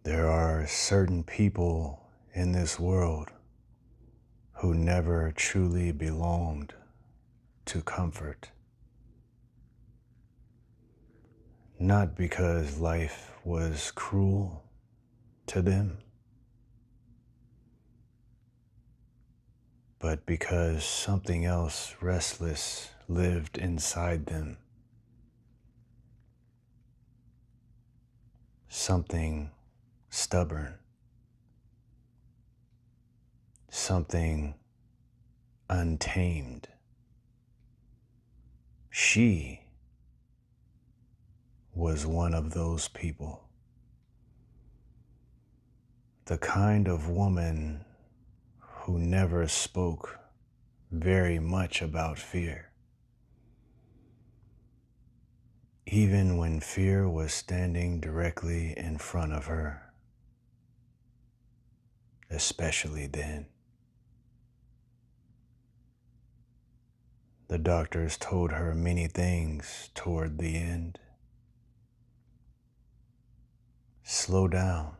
There are certain people in this world who never truly belonged to comfort. Not because life was cruel to them, but because something else restless lived inside them. Something stubborn. Something untamed. She was one of those people. The kind of woman who never spoke very much about fear. Even when fear was standing directly in front of her, especially then. The doctors told her many things toward the end. Slow down.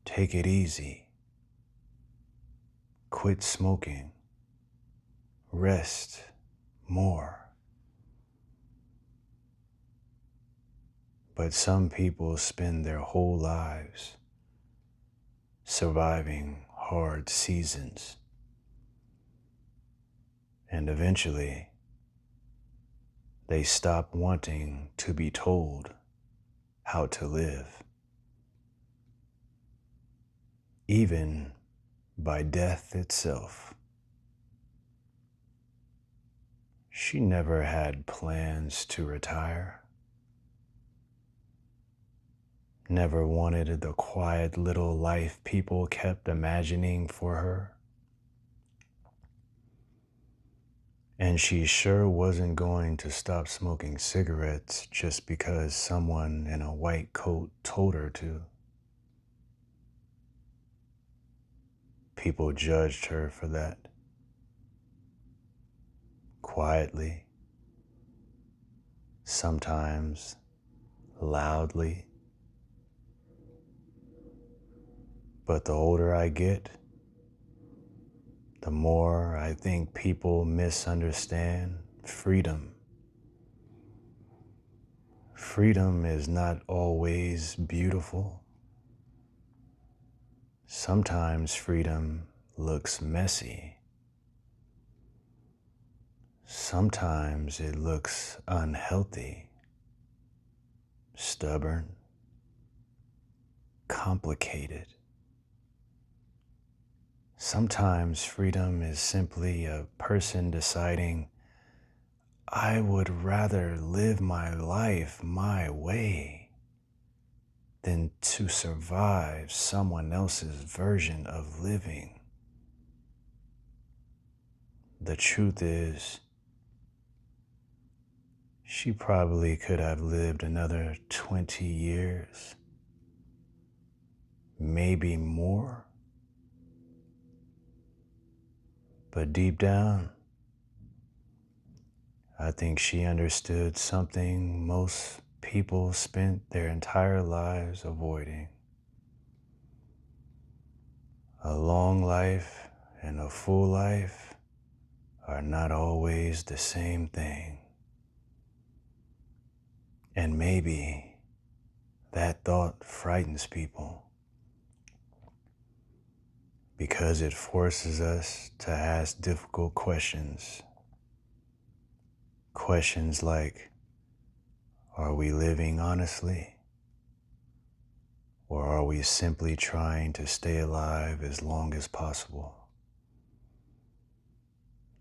Take it easy. Quit smoking. Rest more. But some people spend their whole lives surviving hard seasons. And eventually, they stop wanting to be told how to live. Even by death itself. She never had plans to retire. Never wanted the quiet little life people kept imagining for her. And she sure wasn't going to stop smoking cigarettes just because someone in a white coat told her to. People judged her for that. Quietly. Sometimes loudly. But the older I get, the more I think people misunderstand freedom. Freedom is not always beautiful. Sometimes freedom looks messy. Sometimes it looks unhealthy, stubborn, complicated. Sometimes freedom is simply a person deciding, I would rather live my life my way than to survive someone else's version of living. The truth is, she probably could have lived another 20 years, maybe more. But deep down, I think she understood something most people spent their entire lives avoiding. A long life and a full life are not always the same thing. And maybe that thought frightens people because it forces us to ask difficult questions. Questions like, are we living honestly? Or are we simply trying to stay alive as long as possible?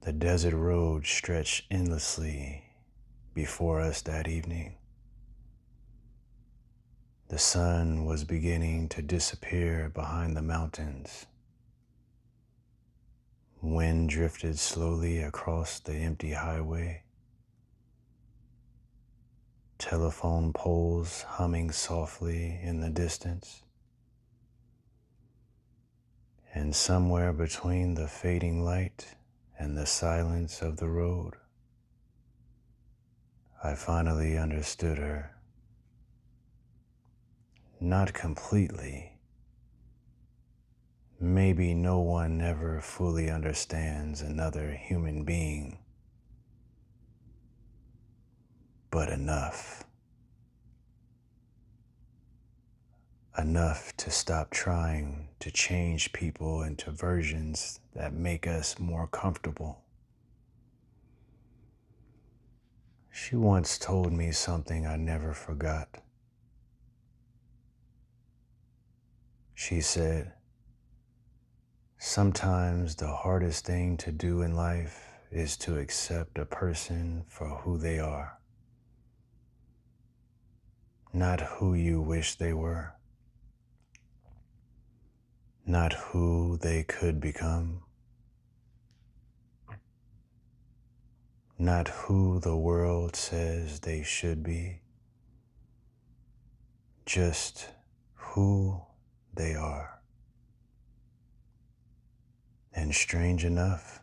The desert road stretched endlessly before us that evening. The sun was beginning to disappear behind the mountains. Wind drifted slowly across the empty highway. Telephone poles humming softly in the distance. And somewhere between the fading light and the silence of the road, I finally understood her. not completely. Maybe no one ever fully understands another human being, but enough. Enough to stop trying to change people into versions that make us more comfortable. She once told me something I never forgot. She said, "Sometimes the hardest thing to do in life is to accept a person for who they are, not who you wish they were, not who they could become, not who the world says they should be, just who they are." And strange enough,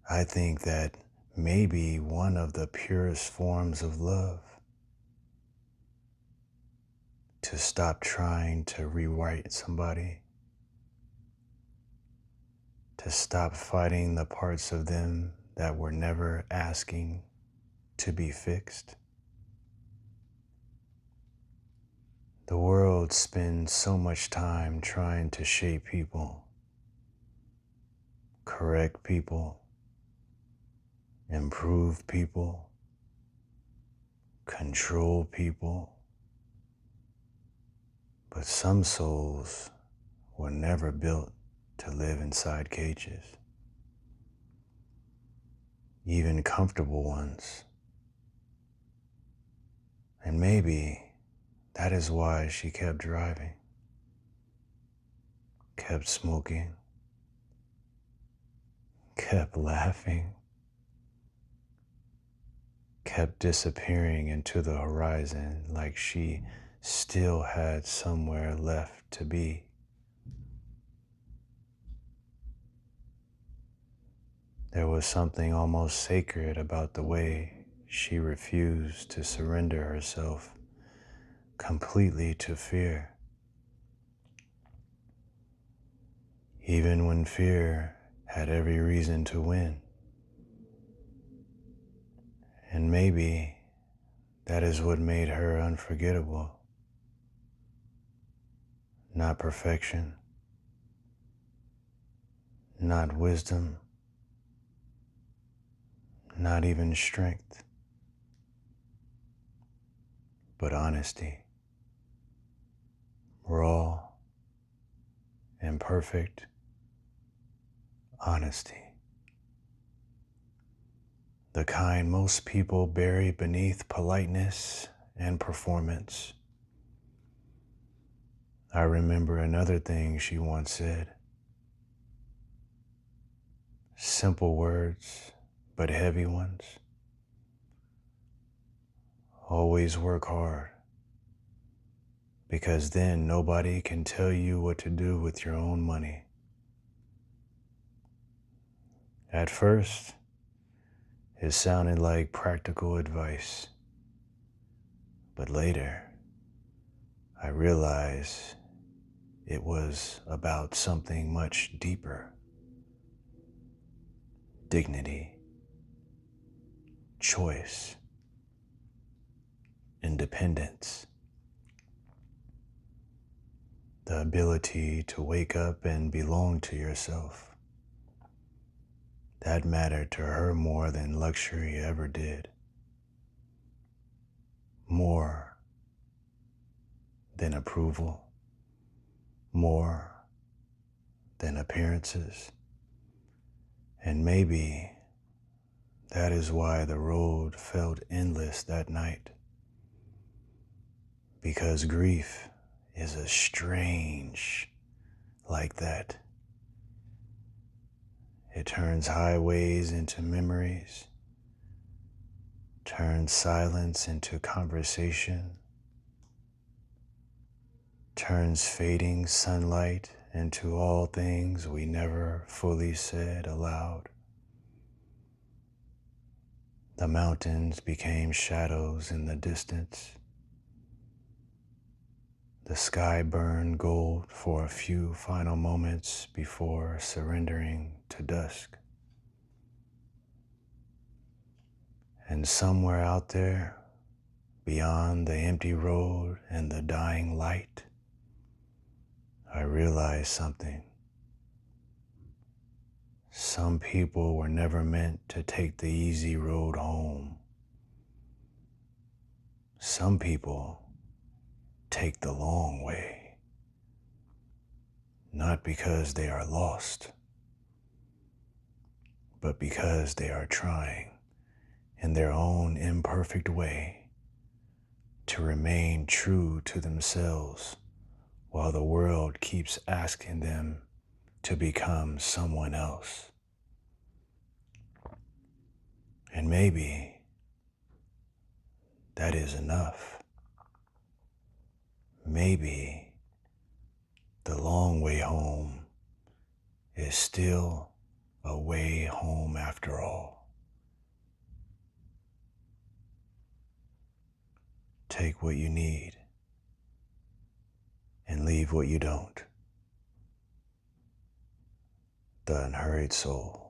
I think that may be one of the purest forms of love. To stop trying to rewrite somebody, to stop fighting the parts of them that were never asking to be fixed. The world spends so much time trying to shape people, correct people, improve people, control people. But some souls were never built to live inside cages, even comfortable ones. And maybe that is why she kept driving, kept smoking, kept laughing, kept disappearing into the horizon like she still had somewhere left to be. There was something almost sacred about the way she refused to surrender herself completely to fear. Even when fear had every reason to win. And maybe that is what made her unforgettable. Not perfection, not wisdom, not even strength, but honesty. Raw, imperfect honesty. The kind most people bury beneath politeness and performance. I remember another thing she once said. Simple words, but heavy ones. Always work hard, because then nobody can tell you what to do with your own money. At first, it sounded like practical advice, but later, I realized it was about something much deeper. Dignity, choice, independence. The ability to wake up and belong to yourself. That mattered to her more than luxury ever did. More than approval. More than appearances. And maybe that is why the road felt endless that night. Because grief is a strange like that. It turns highways into memories, turns silence into conversation, turns fading sunlight into all things we never fully said aloud. The mountains became shadows in the distance. The sky burned gold for a few final moments before surrendering to dusk. And somewhere out there, beyond the empty road and the dying light, I realized something. Some people were never meant to take the easy road home. Some people take the long way, not because they are lost, but because they are trying in their own imperfect way to remain true to themselves while the world keeps asking them to become someone else. And maybe that is enough. Maybe the long way home is still a way home after all. Take what you need and leave what you don't. The Unhurried Soul.